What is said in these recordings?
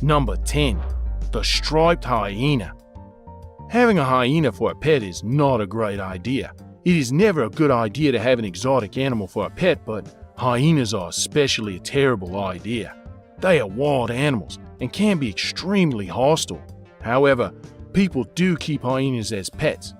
Number 10. The striped hyena. Having a hyena for a pet is not a great idea. It is never a good idea to have an exotic animal for a pet, but hyenas are especially a terrible idea. They are wild animals and can be extremely hostile. However, people do keep hyenas as pets.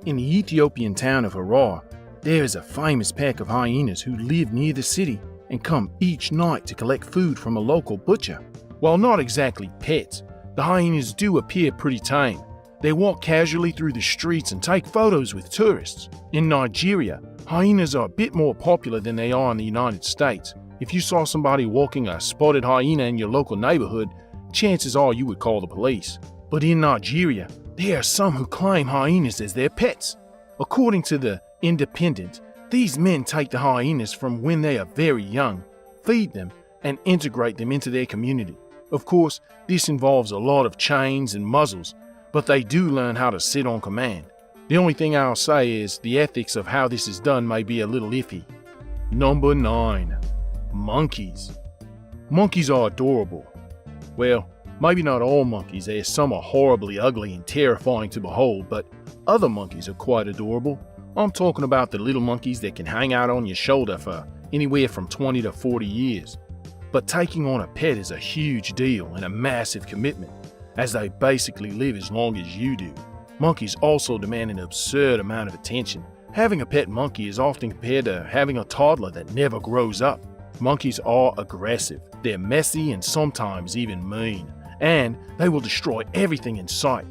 In the Ethiopian town of Harar, there is a famous pack of hyenas who live near the city and come each night to collect food from a local butcher. While not exactly pets, the hyenas do appear pretty tame. They walk casually through the streets and take photos with tourists. In Nigeria, hyenas are a bit more popular than they are in the United States. If you saw somebody walking a spotted hyena in your local neighborhood, chances are you would call the police. But in Nigeria, there are some who claim hyenas as their pets. According to the Independent, these men take the hyenas from when they are very young, feed them, and integrate them into their community. Of course, this involves a lot of chains and muzzles, but they do learn how to sit on command. The only thing I'll say is the ethics of how this is done may be a little iffy. Number 9. Monkeys. Monkeys are adorable. Well, maybe not all monkeys, as some are horribly ugly and terrifying to behold, but other monkeys are quite adorable. I'm talking about the little monkeys that can hang out on your shoulder for anywhere from 20 to 40 years. But taking on a pet is a huge deal and a massive commitment, as they basically live as long as you do. Monkeys also demand an absurd amount of attention. Having a pet monkey is often compared to having a toddler that never grows up. Monkeys are aggressive, they're messy and sometimes even mean, and they will destroy everything in sight.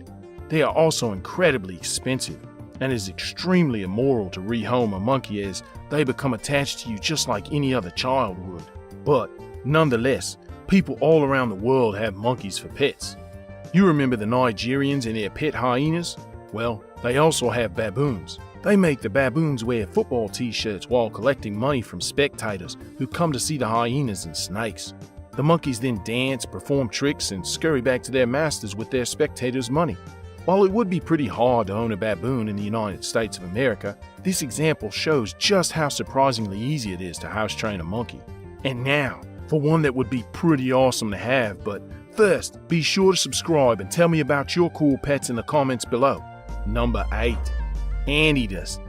They are also incredibly expensive, and it is extremely immoral to rehome a monkey as they become attached to you just like any other child would. But nonetheless, people all around the world have monkeys for pets. You remember the Nigerians and their pet hyenas? Well, they also have baboons. They make the baboons wear football t-shirts while collecting money from spectators who come to see the hyenas and snakes. The monkeys then dance, perform tricks, and scurry back to their masters with their spectators' money. While it would be pretty hard to own a baboon in the United States of America, this example shows just how surprisingly easy it is to house train a monkey. And now, for one that would be pretty awesome to have, but first, be sure to subscribe and tell me about your cool pets in the comments below. Number 8. Anteaters.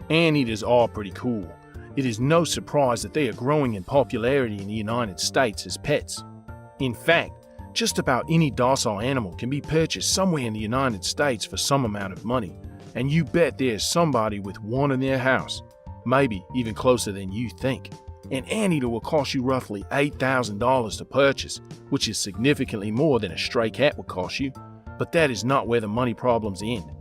Anteaters are pretty cool. It is no surprise that they are growing in popularity in the United States as pets. In fact, just about any docile animal can be purchased somewhere in the United States for some amount of money, and you bet there's somebody with one in their house, maybe even closer than you think. An anteater will cost you roughly $8,000 to purchase, which is significantly more than a stray cat would cost you, but that is not where the money problems end.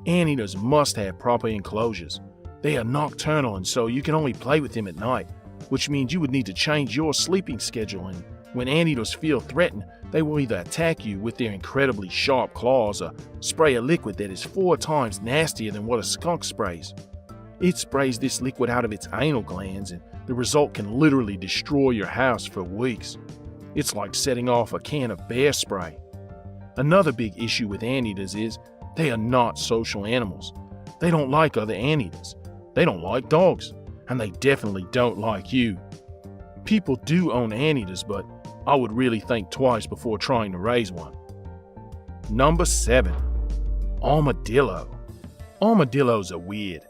Anteaters must have proper enclosures. They are nocturnal, and so you can only play with them at night, which means you would need to change your sleeping schedule, and when anteaters feel threatened, they will either attack you with their incredibly sharp claws or spray a liquid that is 4 times nastier than what a skunk sprays. It sprays this liquid out of its anal glands, and the result can literally destroy your house for weeks. It's like setting off a can of bear spray. Another big issue with anteaters is they are not social animals. They don't like other anteaters. They don't like dogs. And they definitely don't like you. People do own anteaters, but I would really think twice before trying to raise one. Number 7. Armadillo. Armadillos are weird.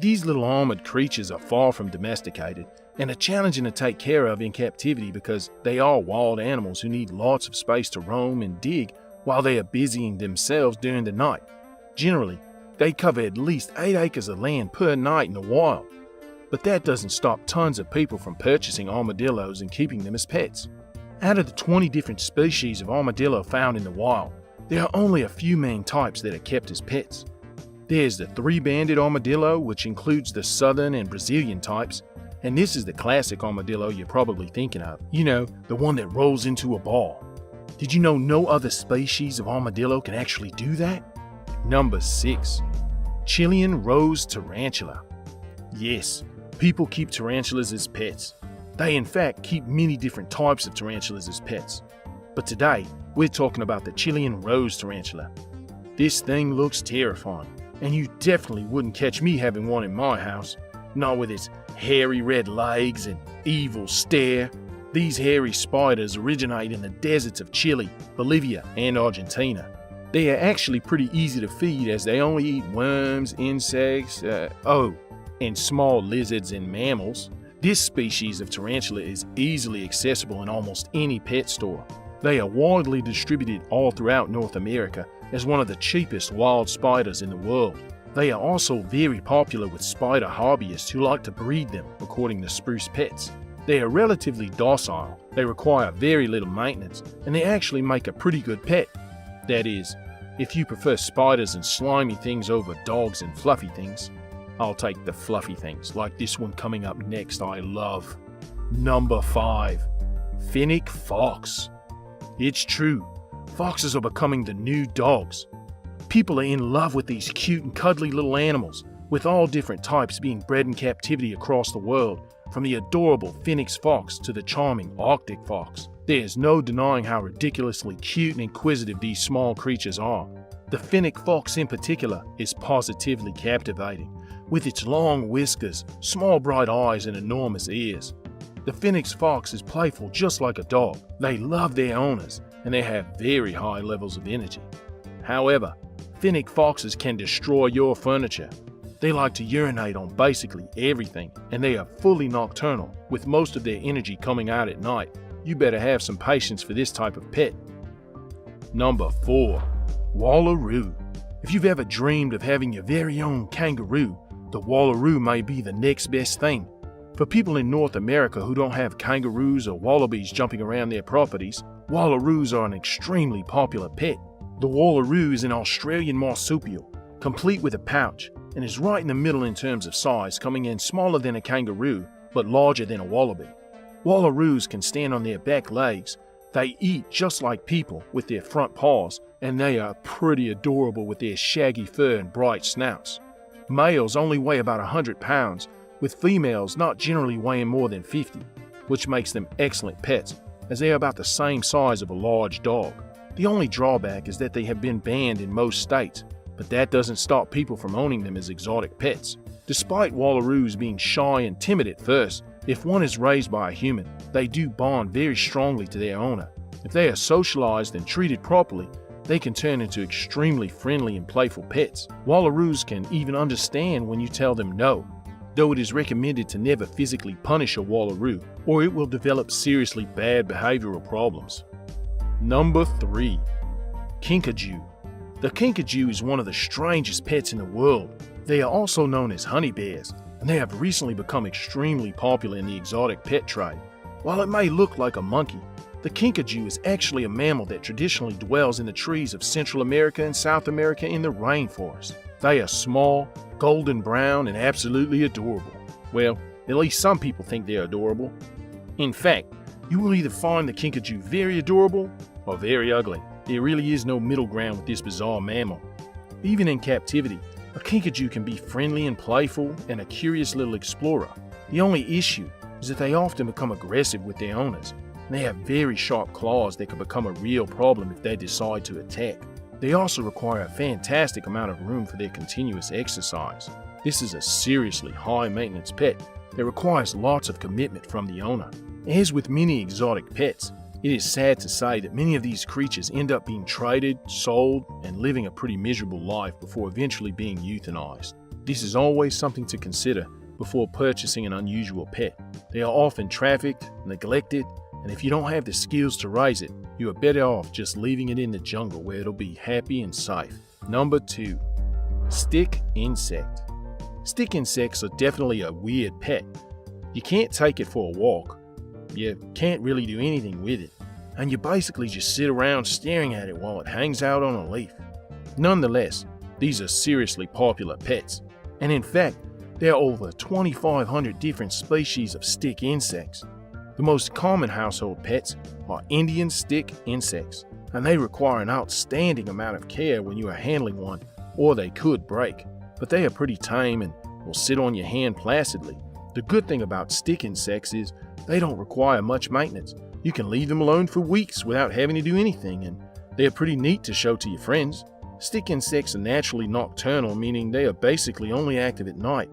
These little armored creatures are far from domesticated and are challenging to take care of in captivity because they are wild animals who need lots of space to roam and dig while they are busying themselves during the night. Generally, they cover at least 8 acres of land per night in the wild. But that doesn't stop tons of people from purchasing armadillos and keeping them as pets. Out of the 20 different species of armadillo found in the wild, there are only a few main types that are kept as pets. There's the 3-banded armadillo, which includes the southern and Brazilian types, and this is the classic armadillo you're probably thinking of. You know, the one that rolls into a ball. Did you know no other species of armadillo can actually do that? Number 6. Chilean rose tarantula. Yes, people keep tarantulas as pets. They in fact keep many different types of tarantulas as pets. But today, we're talking about the Chilean rose tarantula. This thing looks terrifying, and you definitely wouldn't catch me having one in my house, not with its hairy red legs and evil stare. These hairy spiders originate in the deserts of Chile, Bolivia, and Argentina. They are actually pretty easy to feed as they only eat worms, insects, and small lizards and mammals. This species of tarantula is easily accessible in almost any pet store. They are widely distributed all throughout North America as one of the cheapest wild spiders in the world. They are also very popular with spider hobbyists who like to breed them, according to Spruce Pets. They are relatively docile, they require very little maintenance, and they actually make a pretty good pet. That is, if you prefer spiders and slimy things over dogs and fluffy things. I'll take the fluffy things, like this one coming up next I love. Number 5. Fennec fox. It's true, foxes are becoming the new dogs. People are in love with these cute and cuddly little animals, with all different types being bred in captivity across the world, from the adorable Fennec fox to the charming Arctic fox. There's no denying how ridiculously cute and inquisitive these small creatures are. The Fennec fox in particular is positively captivating, with its long whiskers, small bright eyes, and enormous ears. The Fennec fox is playful just like a dog. They love their owners, and they have very high levels of energy. However, Fennec foxes can destroy your furniture. They like to urinate on basically everything, and they are fully nocturnal, with most of their energy coming out at night. You better have some patience for this type of pet. Number 4. Wallaroo. If you've ever dreamed of having your very own kangaroo, the Wallaroo may be the next best thing. For people in North America who don't have kangaroos or wallabies jumping around their properties, Wallaroos are an extremely popular pet. The Wallaroo is an Australian marsupial, complete with a pouch, and is right in the middle in terms of size, coming in smaller than a kangaroo, but larger than a wallaby. Wallaroos can stand on their back legs. They eat just like people with their front paws, and they are pretty adorable with their shaggy fur and bright snouts. Males only weigh about 100 pounds, with females not generally weighing more than 50, which makes them excellent pets, as they are about the same size of a large dog. The only drawback is that they have been banned in most states, but that doesn't stop people from owning them as exotic pets. Despite Wallaroos being shy and timid at first, if one is raised by a human, they do bond very strongly to their owner. If they are socialized and treated properly, they can turn into extremely friendly and playful pets. Wallaroos can even understand when you tell them no, though it is recommended to never physically punish a Wallaroo, or it will develop seriously bad behavioral problems. Number 3. Kinkajou. The kinkajou is one of the strangest pets in the world. They are also known as honey bears, and they have recently become extremely popular in the exotic pet trade. While it may look like a monkey, the kinkajou is actually a mammal that traditionally dwells in the trees of Central America and South America in the rainforest. They are small, golden brown, and absolutely adorable. Well, at least some people think they're adorable. In fact, you will either find the kinkajou very adorable or very ugly. There really is no middle ground with this bizarre mammal. Even in captivity, a kinkajou can be friendly and playful and a curious little explorer. The only issue is that they often become aggressive with their owners, and they have very sharp claws that can become a real problem if they decide to attack. They also require a fantastic amount of room for their continuous exercise. This is a seriously high-maintenance pet that requires lots of commitment from the owner. As with many exotic pets, it is sad to say that many of these creatures end up being traded, sold, and living a pretty miserable life before eventually being euthanized. This is always something to consider before purchasing an unusual pet. They are often trafficked, neglected, and if you don't have the skills to raise it, you are better off just leaving it in the jungle where it'll be happy and safe. Number 2. Stick insect. Stick insects are definitely a weird pet. You can't take it for a walk. You can't really do anything with it, and you basically just sit around staring at it while it hangs out on a leaf. Nonetheless, these are seriously popular pets, and in fact, there are over 2,500 different species of stick insects. The most common household pets are Indian stick insects, and they require an outstanding amount of care when you are handling one, or they could break. But they are pretty tame and will sit on your hand placidly. The good thing about stick insects is they don't require much maintenance. You can leave them alone for weeks without having to do anything, and they are pretty neat to show to your friends. Stick insects are naturally nocturnal, meaning they are basically only active at night.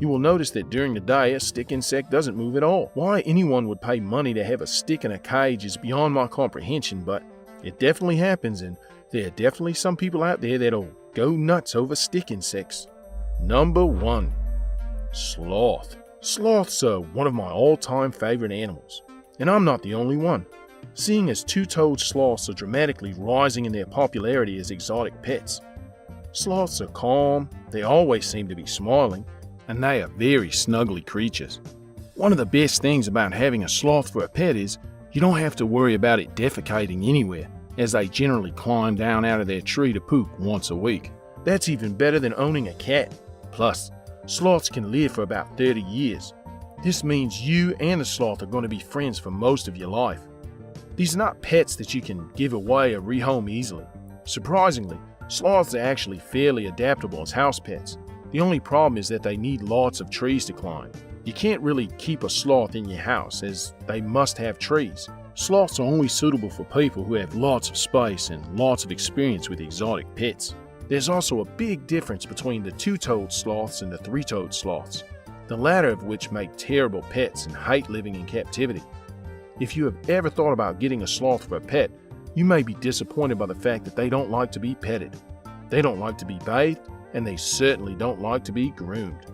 You will notice that during the day a stick insect doesn't move at all. Why anyone would pay money to have a stick in a cage is beyond my comprehension, but it definitely happens, and there are definitely some people out there that'll go nuts over stick insects. Number 1. Sloth. Sloths are one of my all-time favorite animals, and I'm not the only one. Seeing as two-toed sloths are dramatically rising in their popularity as exotic pets. Sloths are calm, they always seem to be smiling, and they are very snuggly creatures. One of the best things about having a sloth for a pet is you don't have to worry about it defecating anywhere, as they generally climb down out of their tree to poop once a week. That's even better than owning a cat. Plus, sloths can live for about 30 years. This means you and the sloth are going to be friends for most of your life. These are not pets that you can give away or rehome easily. Surprisingly, sloths are actually fairly adaptable as house pets. The only problem is that they need lots of trees to climb. You can't really keep a sloth in your house, as they must have trees. Sloths are only suitable for people who have lots of space and lots of experience with exotic pets. There's also a big difference between the two-toed sloths and the three-toed sloths, the latter of which make terrible pets and hate living in captivity. If you have ever thought about getting a sloth for a pet, you may be disappointed by the fact that they don't like to be petted. They don't like to be bathed, and they certainly don't like to be groomed.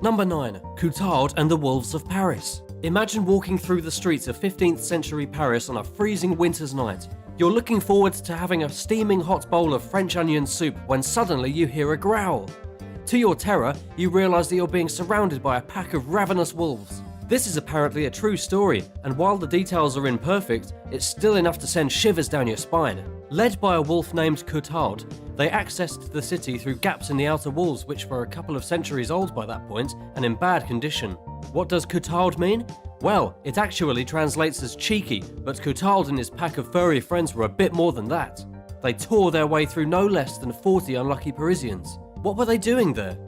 Number 9. Coutard and the Wolves of Paris. Imagine walking through the streets of 15th century Paris on a freezing winter's night. You're looking forward to having a steaming hot bowl of French onion soup when suddenly you hear a growl. To your terror, you realise that you're being surrounded by a pack of ravenous wolves. This is apparently a true story, and while the details are imperfect, it's still enough to send shivers down your spine. Led by a wolf named Coutard, they accessed the city through gaps in the outer walls which were a couple of centuries old by that point and in bad condition. What does Coutard mean? Well, it actually translates as cheeky, but Coutard and his pack of furry friends were a bit more than that. They tore their way through no less than 40 unlucky Parisians. What were they doing there?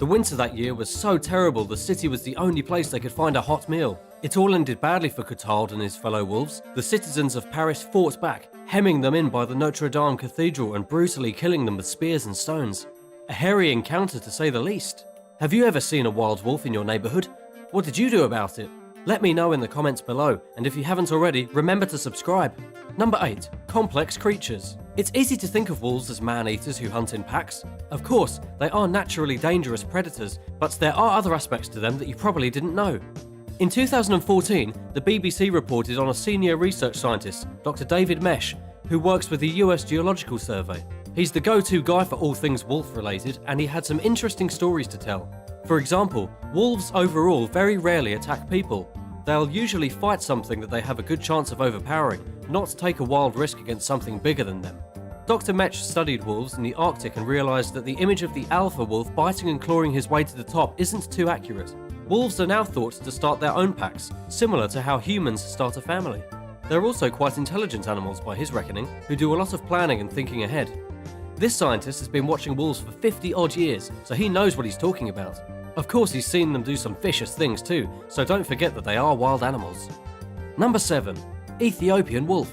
The winter that year was so terrible the city was the only place they could find a hot meal. It all ended badly for Coutard and his fellow wolves. The citizens of Paris fought back, hemming them in by the Notre Dame Cathedral and brutally killing them with spears and stones. A hairy encounter to say the least. Have you ever seen a wild wolf in your neighbourhood? What did you do about it? Let me know in the comments below, and if you haven't already, remember to subscribe. Number 8. Complex creatures. It's easy to think of wolves as man-eaters who hunt in packs. Of course, they are naturally dangerous predators, but there are other aspects to them that you probably didn't know. In 2014, the BBC reported on a senior research scientist, Dr. David Mesh, who works with the US Geological Survey. He's the go-to guy for all things wolf-related, and he had some interesting stories to tell. For example, wolves overall very rarely attack people. They'll usually fight something that they have a good chance of overpowering, not take a wild risk against something bigger than them. Dr. Mesh studied wolves in the Arctic and realised that the image of the alpha wolf biting and clawing his way to the top isn't too accurate. Wolves are now thought to start their own packs, similar to how humans start a family. They're also quite intelligent animals by his reckoning, who do a lot of planning and thinking ahead. This scientist has been watching wolves for 50 odd years, so he knows what he's talking about. Of course, he's seen them do some vicious things too, so don't forget that they are wild animals. Number 7. Ethiopian wolf.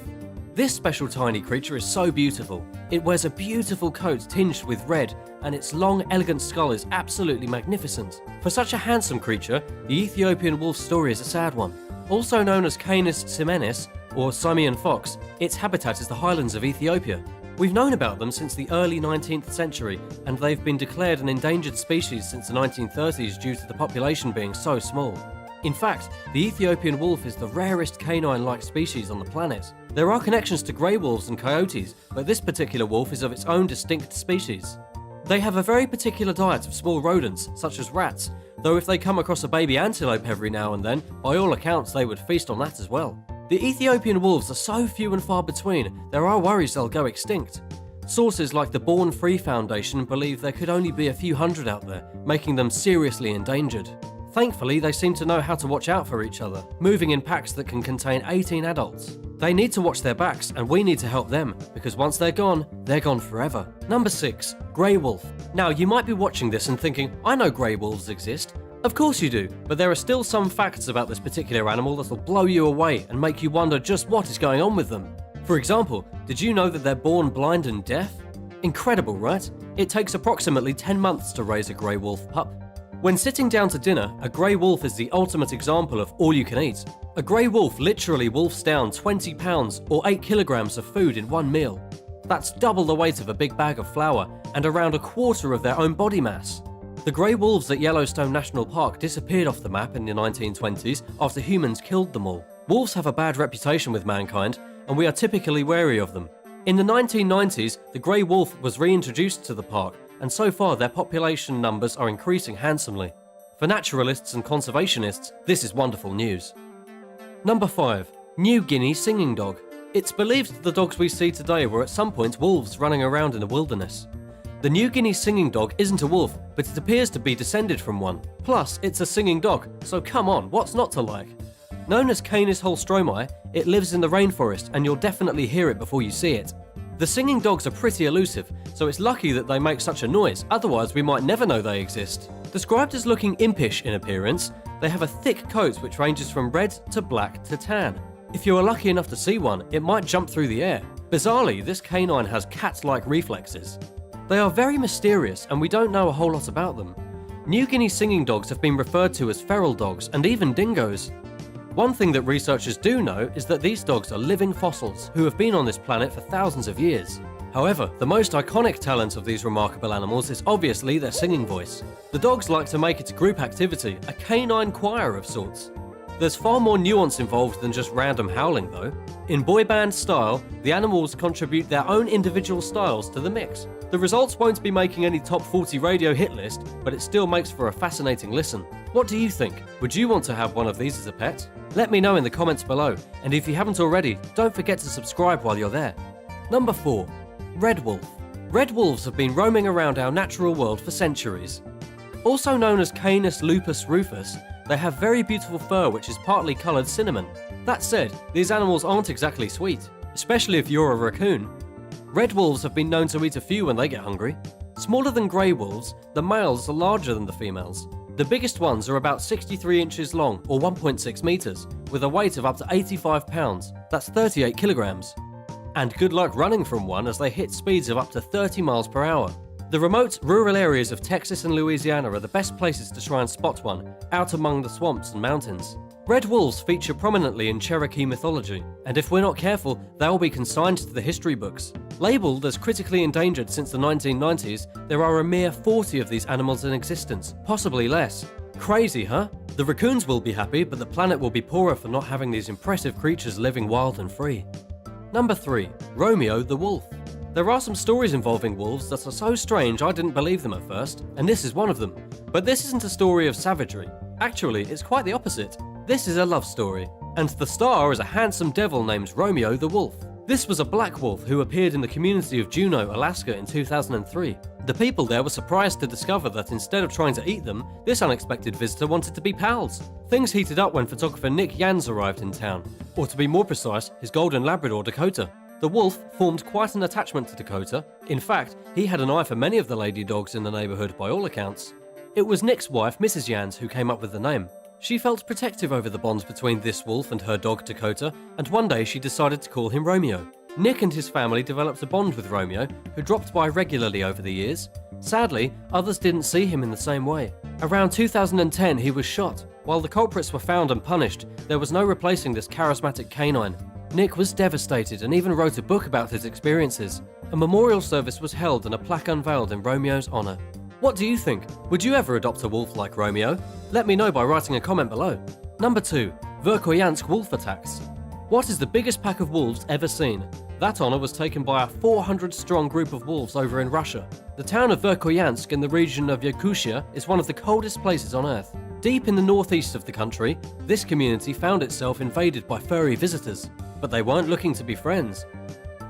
This special tiny creature is so beautiful. It wears a beautiful coat tinged with red, and its long, elegant skull is absolutely magnificent. For such a handsome creature, the Ethiopian wolf's story is a sad one. Also known as Canis simenis, or Simian fox, its habitat is the highlands of Ethiopia. We've known about them since the early 19th century, and they've been declared an endangered species since the 1930s due to the population being so small. In fact, the Ethiopian wolf is the rarest canine-like species on the planet. There are connections to grey wolves and coyotes, but this particular wolf is of its own distinct species. They have a very particular diet of small rodents, such as rats, though if they come across a baby antelope every now and then, by all accounts they would feast on that as well. The Ethiopian wolves are so few and far between, there are worries they'll go extinct. Sources like the Born Free Foundation believe there could only be a few hundred out there, making them seriously endangered. Thankfully, they seem to know how to watch out for each other, moving in packs that can contain 18 adults. They need to watch their backs, and we need to help them, because once they're gone forever. Number 6. Grey wolf. Now, you might be watching this and thinking, I know grey wolves exist. Of course you do, but there are still some facts about this particular animal that'll blow you away and make you wonder just what is going on with them. For example, did you know that they're born blind and deaf? Incredible, right? It takes approximately 10 months to raise a grey wolf pup. When sitting down to dinner, a grey wolf is the ultimate example of all you can eat. A grey wolf literally wolfs down 20 pounds or 8 kilograms of food in one meal. That's double the weight of a big bag of flour and around a quarter of their own body mass. The grey wolves at Yellowstone National Park disappeared off the map in the 1920s after humans killed them all. Wolves have a bad reputation with mankind, and we are typically wary of them. In the 1990s, the grey wolf was reintroduced to the park, and so far their population numbers are increasing handsomely. For naturalists and conservationists, this is wonderful news. Number 5. New Guinea singing dog. It's believed the dogs we see today were at some point wolves running around in the wilderness. The New Guinea singing dog isn't a wolf, but it appears to be descended from one. Plus, it's a singing dog, so come on, what's not to like? Known as Canis holstromi, it lives in the rainforest and you'll definitely hear it before you see it. The singing dogs are pretty elusive, so it's lucky that they make such a noise, otherwise we might never know they exist. Described as looking impish in appearance, they have a thick coat which ranges from red to black to tan. If you are lucky enough to see one, it might jump through the air. Bizarrely, this canine has cat-like reflexes. They are very mysterious and we don't know a whole lot about them. New Guinea singing dogs have been referred to as feral dogs and even dingoes. One thing that researchers do know is that these dogs are living fossils who have been on this planet for thousands of years. However, the most iconic talent of these remarkable animals is obviously their singing voice. The dogs like to make it a group activity, a canine choir of sorts. There's far more nuance involved than just random howling though. In boy band style, the animals contribute their own individual styles to the mix. The results won't be making any top 40 radio hit list, but it still makes for a fascinating listen. What do you think? Would you want to have one of these as a pet? Let me know in the comments below, and if you haven't already, don't forget to subscribe while you're there. Number 4. Red wolf. Red wolves have been roaming around our natural world for centuries. Also known as Canis lupus rufus, they have very beautiful fur which is partly coloured cinnamon. That said, these animals aren't exactly sweet, especially if you're a raccoon. Red wolves have been known to eat a few when they get hungry. Smaller than grey wolves, the males are larger than the females. The biggest ones are about 63 inches long or 1.6 meters, with a weight of up to 85 pounds, that's 38 kilograms. And good luck running from one as they hit speeds of up to 30 miles per hour. The remote, rural areas of Texas and Louisiana are the best places to try and spot one, out among the swamps and mountains. Red wolves feature prominently in Cherokee mythology, and if we're not careful, they'll be consigned to the history books. Labelled as critically endangered since the 1990s, there are a mere 40 of these animals in existence, possibly less. Crazy, huh? The raccoons will be happy, but the planet will be poorer for not having these impressive creatures living wild and free. Number 3. Romeo the wolf. There are some stories involving wolves that are so strange I didn't believe them at first, and this is one of them. But this isn't a story of savagery. Actually, it's quite the opposite. This is a love story, and the star is a handsome devil named Romeo the wolf. This was a black wolf who appeared in the community of Juneau, Alaska in 2003. The people there were surprised to discover that instead of trying to eat them, this unexpected visitor wanted to be pals. Things heated up when photographer Nick Jans arrived in town, or to be more precise, his golden Labrador Dakota. The wolf formed quite an attachment to Dakota. In fact, he had an eye for many of the lady dogs in the neighbourhood by all accounts. It was Nick's wife, Mrs. Jans, who came up with the name. She felt protective over the bond between this wolf and her dog Dakota, and one day she decided to call him Romeo. Nick and his family developed a bond with Romeo, who dropped by regularly over the years. Sadly, others didn't see him in the same way. Around 2010, he was shot. While the culprits were found and punished, there was no replacing this charismatic canine. Nick was devastated and even wrote a book about his experiences. A memorial service was held and a plaque unveiled in Romeo's honour. What do you think? Would you ever adopt a wolf like Romeo? Let me know by writing a comment below. Number 2. Verkhoyansk wolf attacks. What is the biggest pack of wolves ever seen? That honour was taken by a 400-strong group of wolves over in Russia. The town of Verkhoyansk in the region of Yakutia is one of the coldest places on Earth. Deep in the northeast of the country, this community found itself invaded by furry visitors. But they weren't looking to be friends.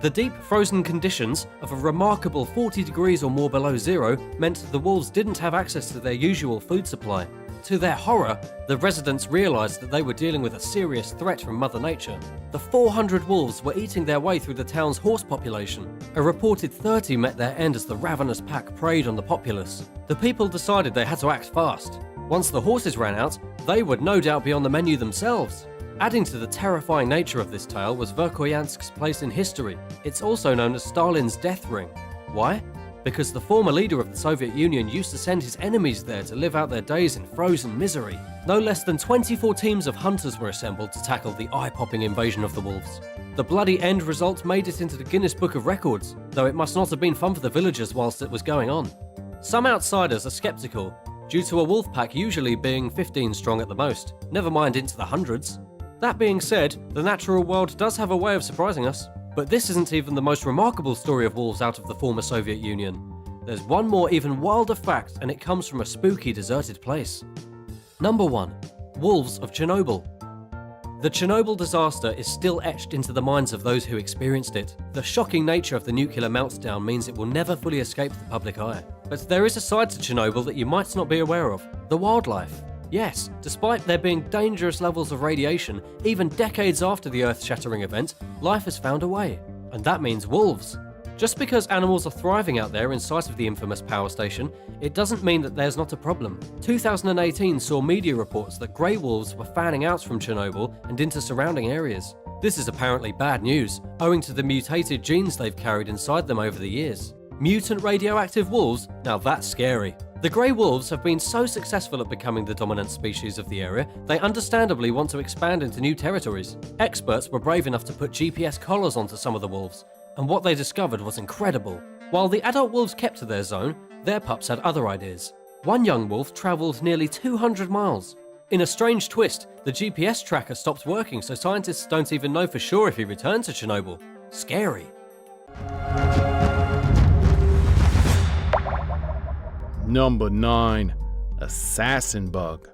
The deep frozen conditions of a remarkable 40 degrees or more below zero meant the wolves didn't have access to their usual food supply. To their horror, the residents realised that they were dealing with a serious threat from Mother Nature. The 400 wolves were eating their way through the town's horse population. A reported 30 met their end as the ravenous pack preyed on the populace. The people decided they had to act fast. Once the horses ran out, they would no doubt be on the menu themselves. Adding to the terrifying nature of this tale was Verkhoyansk's place in history. It's also known as Stalin's death ring. Why? Because the former leader of the Soviet Union used to send his enemies there to live out their days in frozen misery. No less than 24 teams of hunters were assembled to tackle the eye-popping invasion of the wolves. The bloody end result made it into the Guinness Book of Records, though it must not have been fun for the villagers whilst it was going on. Some outsiders are skeptical, due to a wolf pack usually being 15 strong at the most, never mind into the hundreds. That being said, the natural world does have a way of surprising us. But this isn't even the most remarkable story of wolves out of the former Soviet Union. There's one more even wilder fact, and it comes from a spooky deserted place. Number 1. Wolves of Chernobyl. The Chernobyl disaster is still etched into the minds of those who experienced it. The shocking nature of the nuclear meltdown means it will never fully escape the public eye. But there is a side to Chernobyl that you might not be aware of: the wildlife. Yes, despite there being dangerous levels of radiation, even decades after the earth-shattering event, life has found a way. And that means wolves. Just because animals are thriving out there in sight of the infamous power station, it doesn't mean that there's not a problem. 2018 saw media reports that grey wolves were fanning out from Chernobyl and into surrounding areas. This is apparently bad news, owing to the mutated genes they've carried inside them over the years. Mutant radioactive wolves? Now that's scary. The grey wolves have been so successful at becoming the dominant species of the area, they understandably want to expand into new territories. Experts were brave enough to put GPS collars onto some of the wolves, and what they discovered was incredible. While the adult wolves kept to their zone, their pups had other ideas. One young wolf travelled nearly 200 miles. In a strange twist, the GPS tracker stopped working, so scientists don't even know for sure if he returned to Chernobyl. Scary. Number 9. Assassin bug.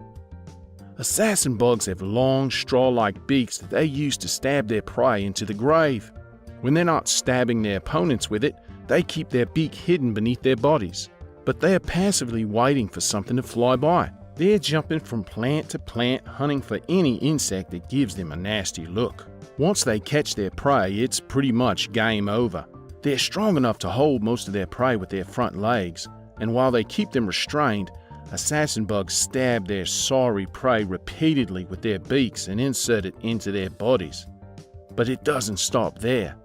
Assassin bugs have long, straw-like beaks that they use to stab their prey into the grave. When they're not stabbing their opponents with it, they keep their beak hidden beneath their bodies. But they are passively waiting for something to fly by. They're jumping from plant to plant, hunting for any insect that gives them a nasty look. Once they catch their prey, it's pretty much game over. They're strong enough to hold most of their prey with their front legs, and while they keep them restrained, assassin bugs stab their sorry prey repeatedly with their beaks and insert it into their bodies. But it doesn't stop there.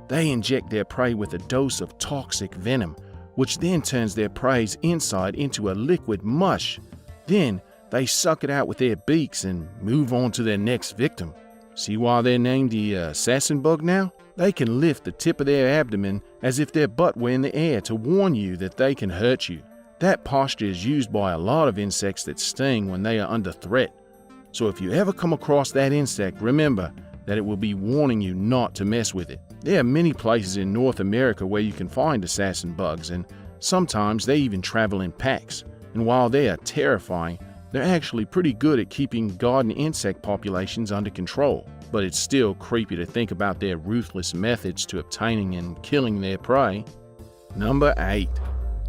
They inject their prey with a dose of toxic venom, which then turns their prey's inside into a liquid mush. Then they suck it out with their beaks and move on to their next victim. See why they're named the assassin bug now? They can lift the tip of their abdomen as if their butt were in the air to warn you that they can hurt you. That posture is used by a lot of insects that sting when they are under threat. So if you ever come across that insect, remember that it will be warning you not to mess with it. There are many places in North America where you can find assassin bugs, and sometimes they even travel in packs. And while they are terrifying, they're actually pretty good at keeping garden insect populations under control. But it's still creepy to think about their ruthless methods to obtaining and killing their prey. Number 8.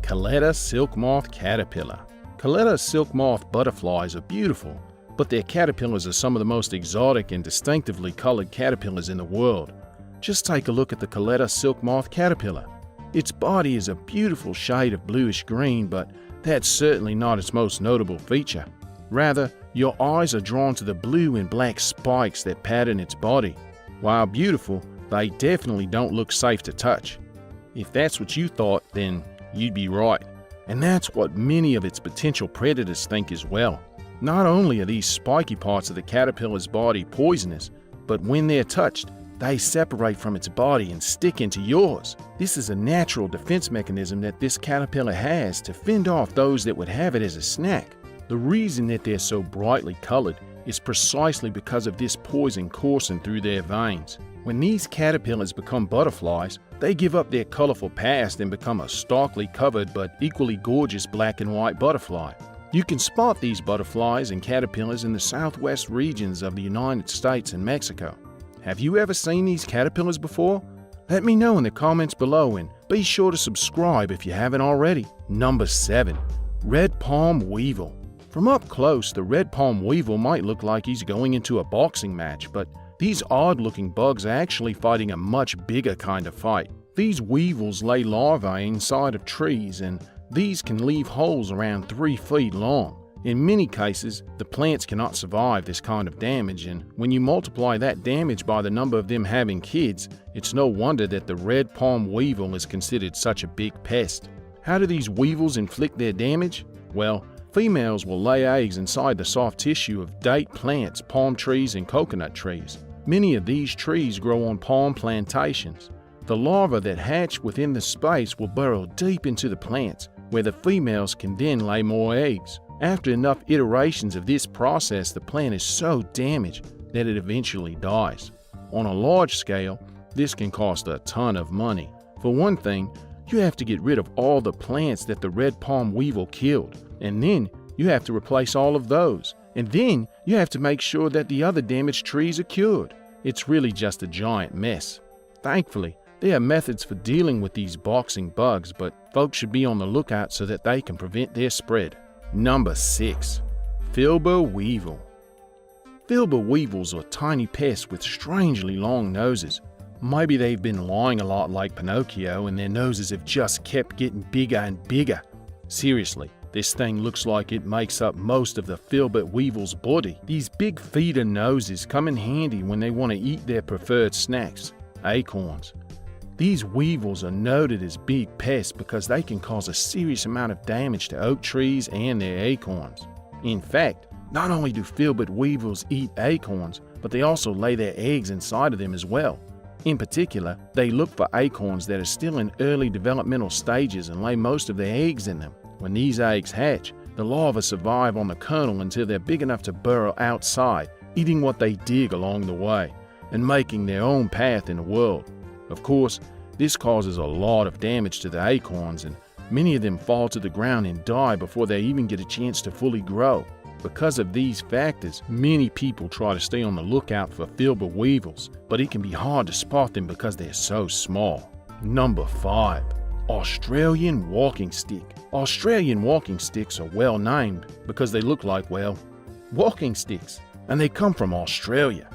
Coletta silk moth caterpillar. Coletta silk moth butterflies are beautiful, but their caterpillars are some of the most exotic and distinctively colored caterpillars in the world. Just take a look at the Coletta silk moth caterpillar. Its body is a beautiful shade of bluish green, but that's certainly not its most notable feature. Rather, your eyes are drawn to the blue and black spikes that pattern its body. While beautiful, they definitely don't look safe to touch. If that's what you thought, then you'd be right. And that's what many of its potential predators think as well. Not only are these spiky parts of the caterpillar's body poisonous, but when they're touched, they separate from its body and stick into yours. This is a natural defense mechanism that this caterpillar has to fend off those that would have it as a snack. The reason that they're so brightly colored is precisely because of this poison coursing through their veins. When these caterpillars become butterflies, they give up their colorful past and become a starkly covered but equally gorgeous black and white butterfly. You can spot these butterflies and caterpillars in the southwest regions of the United States and Mexico. Have you ever seen these caterpillars before? Let me know in the comments below, and be sure to subscribe if you haven't already. Number 7. Red palm weevil. From up close, the red palm weevil might look like he's going into a boxing match, but these odd-looking bugs are actually fighting a much bigger kind of fight. These weevils lay larvae inside of trees, and these can leave holes around 3 feet long. In many cases, the plants cannot survive this kind of damage, and when you multiply that damage by the number of them having kids, it's no wonder that the red palm weevil is considered such a big pest. How do these weevils inflict their damage? Well, females will lay eggs inside the soft tissue of date plants, palm trees, and coconut trees. Many of these trees grow on palm plantations. The larvae that hatch within the space will burrow deep into the plants, where the females can then lay more eggs. After enough iterations of this process, the plant is so damaged that it eventually dies. On a large scale, this can cost a ton of money. For one thing, you have to get rid of all the plants that the red palm weevil killed, and then you have to replace all of those, and then you have to make sure that the other damaged trees are cured. It's really just a giant mess. Thankfully, there are methods for dealing with these boxing bugs, but folks should be on the lookout so that they can prevent their spread. Number 6. Filbert weevil. Filbert weevils are tiny pests with strangely long noses. Maybe they've been lying a lot like Pinocchio and their noses have just kept getting bigger and bigger. Seriously, this thing looks like it makes up most of the Filbert weevil's body. These big feeder noses come in handy when they want to eat their preferred snacks, acorns. These weevils are noted as big pests because they can cause a serious amount of damage to oak trees and their acorns. In fact, not only do Filbert weevils eat acorns, but they also lay their eggs inside of them as well. In particular, they look for acorns that are still in early developmental stages and lay most of their eggs in them. When these eggs hatch, the larvae survive on the kernel until they're big enough to burrow outside, eating what they dig along the way, and making their own path in the world. Of course, this causes a lot of damage to the acorns, and many of them fall to the ground and die before they even get a chance to fully grow. Because of these factors, many people try to stay on the lookout for Filbert weevils, but it can be hard to spot them because they're so small. Number 5. Australian walking stick. Australian walking sticks are well named because they look like, well, walking sticks, and they come from Australia.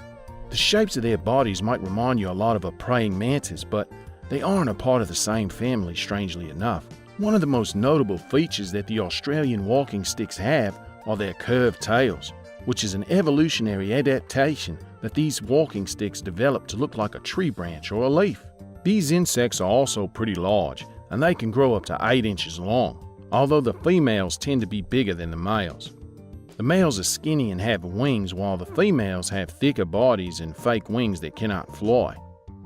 The shapes of their bodies might remind you a lot of a praying mantis, but they aren't a part of the same family, strangely enough. One of the most notable features that the Australian walking sticks have are their curved tails, which is an evolutionary adaptation that these walking sticks developed to look like a tree branch or a leaf. These insects are also pretty large, and they can grow up to 8 inches long, although the females tend to be bigger than the males. The males are skinny and have wings, while the females have thicker bodies and fake wings that cannot fly.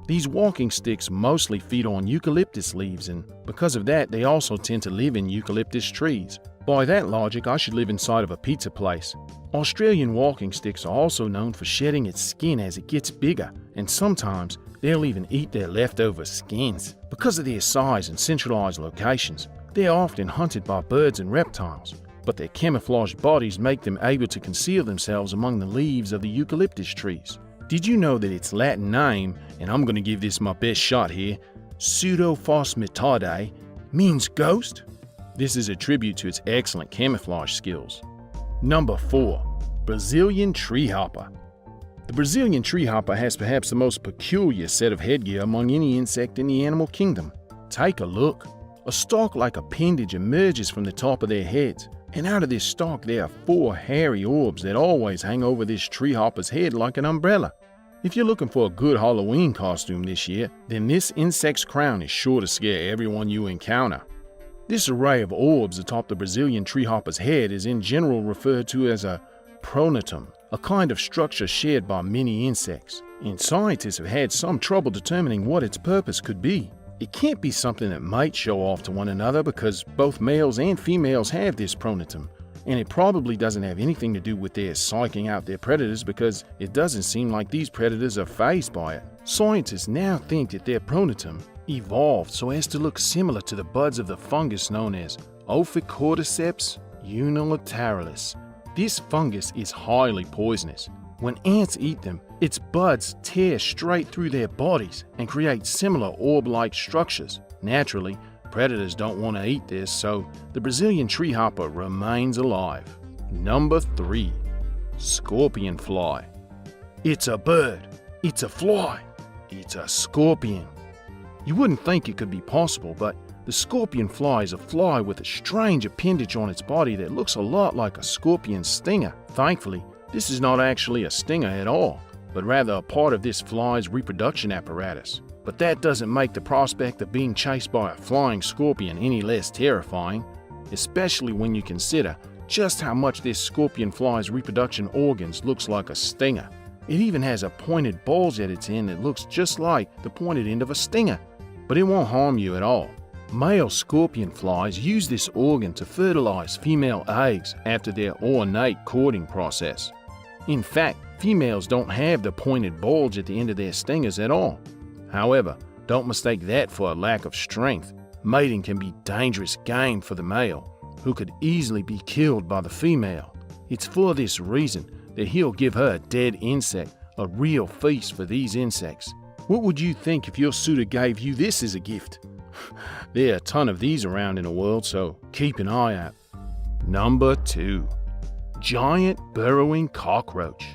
These walking sticks mostly feed on eucalyptus leaves, and because of that, they also tend to live in eucalyptus trees. By that logic, I should live inside of a pizza place. Australian walking sticks are also known for shedding its skin as it gets bigger, and sometimes they'll even eat their leftover skins. Because of their size and centralized locations, they're often hunted by birds and reptiles, but their camouflaged bodies make them able to conceal themselves among the leaves of the eucalyptus trees. Did you know that its Latin name, and I'm going to give this my best shot here, Pseudophosmatidae, means ghost? This is a tribute to its excellent camouflage skills. Number 4. Brazilian treehopper. The Brazilian treehopper has perhaps the most peculiar set of headgear among any insect in the animal kingdom. Take a look. A stalk-like appendage emerges from the top of their heads, and out of this stalk there are 4 hairy orbs that always hang over this treehopper's head like an umbrella. If you're looking for a good Halloween costume this year, then this insect's crown is sure to scare everyone you encounter. This array of orbs atop the Brazilian treehopper's head is in general referred to as a pronotum, a kind of structure shared by many insects, and scientists have had some trouble determining what its purpose could be. It can't be something that mates show off to one another because both males and females have this pronotum, and it probably doesn't have anything to do with their psyching out their predators because it doesn't seem like these predators are fazed by it. Scientists now think that their pronotum evolved so as to look similar to the buds of the fungus known as Ophicordyceps unilateralis. This fungus is highly poisonous. When ants eat them, its buds tear straight through their bodies and create similar orb-like structures. Naturally, predators don't want to eat this, so the Brazilian treehopper remains alive. Number 3. Scorpion fly. It's a bird. It's a fly. It's a scorpion. You wouldn't think it could be possible, but the The scorpion fly is a fly with a strange appendage on its body that looks a lot like a scorpion's stinger. Thankfully, this is not actually a stinger at all, but rather a part of this fly's reproduction apparatus. But that doesn't make the prospect of being chased by a flying scorpion any less terrifying, especially when you consider just how much this scorpion fly's reproduction organs looks like a stinger. It even has a pointed bulge at its end that looks just like the pointed end of a stinger, but it won't harm you at all. Male scorpion flies use this organ to fertilize female eggs after their ornate courting process. In fact, females don't have the pointed bulge at the end of their stingers at all. However, don't mistake that for a lack of strength. Mating can be dangerous game for the male, who could easily be killed by the female. It's for this reason that he'll give her a dead insect, a real feast for these insects. What would you think if your suitor gave you this as a gift? There are a ton of these around in the world, so keep an eye out. Number 2. Giant burrowing cockroach.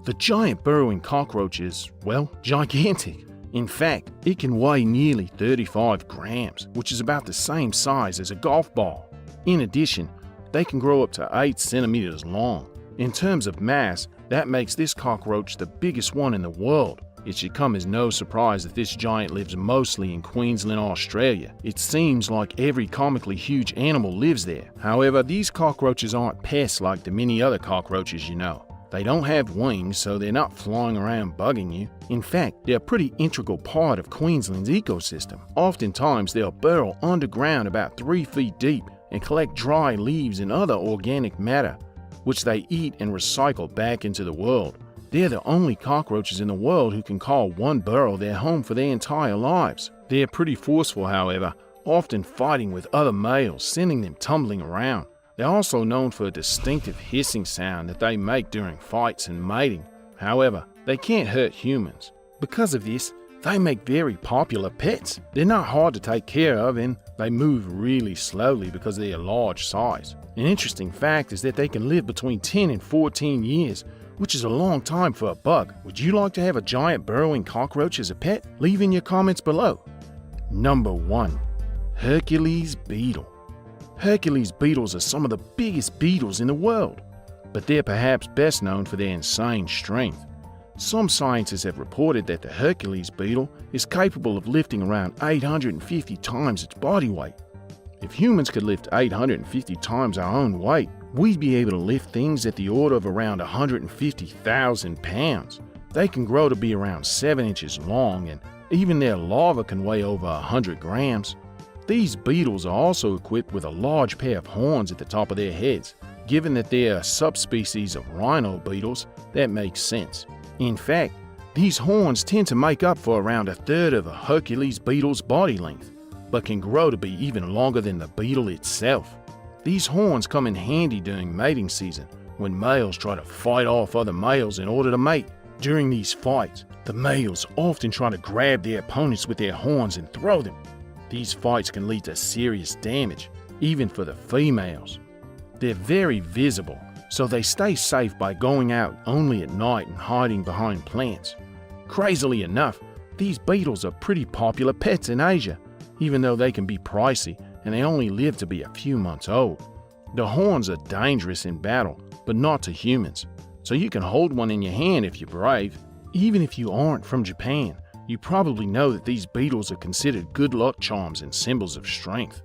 The giant burrowing cockroach is, well, gigantic. In fact, it can weigh nearly 35 grams, which is about the same size as a golf ball. In addition, they can grow up to 8 centimeters long. In terms of mass, that makes this cockroach the biggest one in the world. It should come as no surprise that this giant lives mostly in Queensland, Australia. It seems like every comically huge animal lives there. However, these cockroaches aren't pests like the many other cockroaches you know. They don't have wings, so they're not flying around bugging you. In fact, they're a pretty integral part of Queensland's ecosystem. Oftentimes, they'll burrow underground about 3 feet deep and collect dry leaves and other organic matter, which they eat and recycle back into the world. They're the only cockroaches in the world who can call one burrow their home for their entire lives. They're pretty forceful, however, often fighting with other males, sending them tumbling around. They're also known for a distinctive hissing sound that they make during fights and mating. However, they can't hurt humans. Because of this, they make very popular pets. They're not hard to take care of and they move really slowly because of their large size. An interesting fact is that they can live between 10 and 14 years, which is a long time for a bug. Would you like to have a giant burrowing cockroach as a pet? Leave in your comments below. Number 1. Hercules beetle. Hercules beetles are some of the biggest beetles in the world, but they're perhaps best known for their insane strength. Some scientists have reported that the Hercules beetle is capable of lifting around 850 times its body weight. If humans could lift 850 times our own weight, we'd be able to lift things at the order of around 150,000 pounds. They can grow to be around 7 inches long, and even their larvae can weigh over 100 grams. These beetles are also equipped with a large pair of horns at the top of their heads. Given that they are a subspecies of rhino beetles, that makes sense. In fact, these horns tend to make up for around a third of a Hercules beetle's body length, but can grow to be even longer than the beetle itself. These horns come in handy during mating season, when males try to fight off other males in order to mate. During these fights, the males often try to grab their opponents with their horns and throw them. These fights can lead to serious damage, even for the females. They're very visible, so they stay safe by going out only at night and hiding behind plants. Crazily enough, these beetles are pretty popular pets in Asia, even though they can be pricey and they only live to be a few months old. The horns are dangerous in battle, but not to humans, so you can hold one in your hand if you're brave. Even if you aren't from Japan, you probably know that these beetles are considered good luck charms and symbols of strength.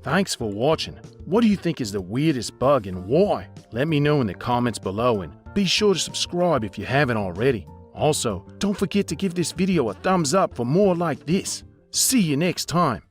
Thanks for watching. What do you think is the weirdest bug and why? Let me know in the comments below and be sure to subscribe if you haven't already. Also, don't forget to give this video a thumbs up for more like this. See you next time.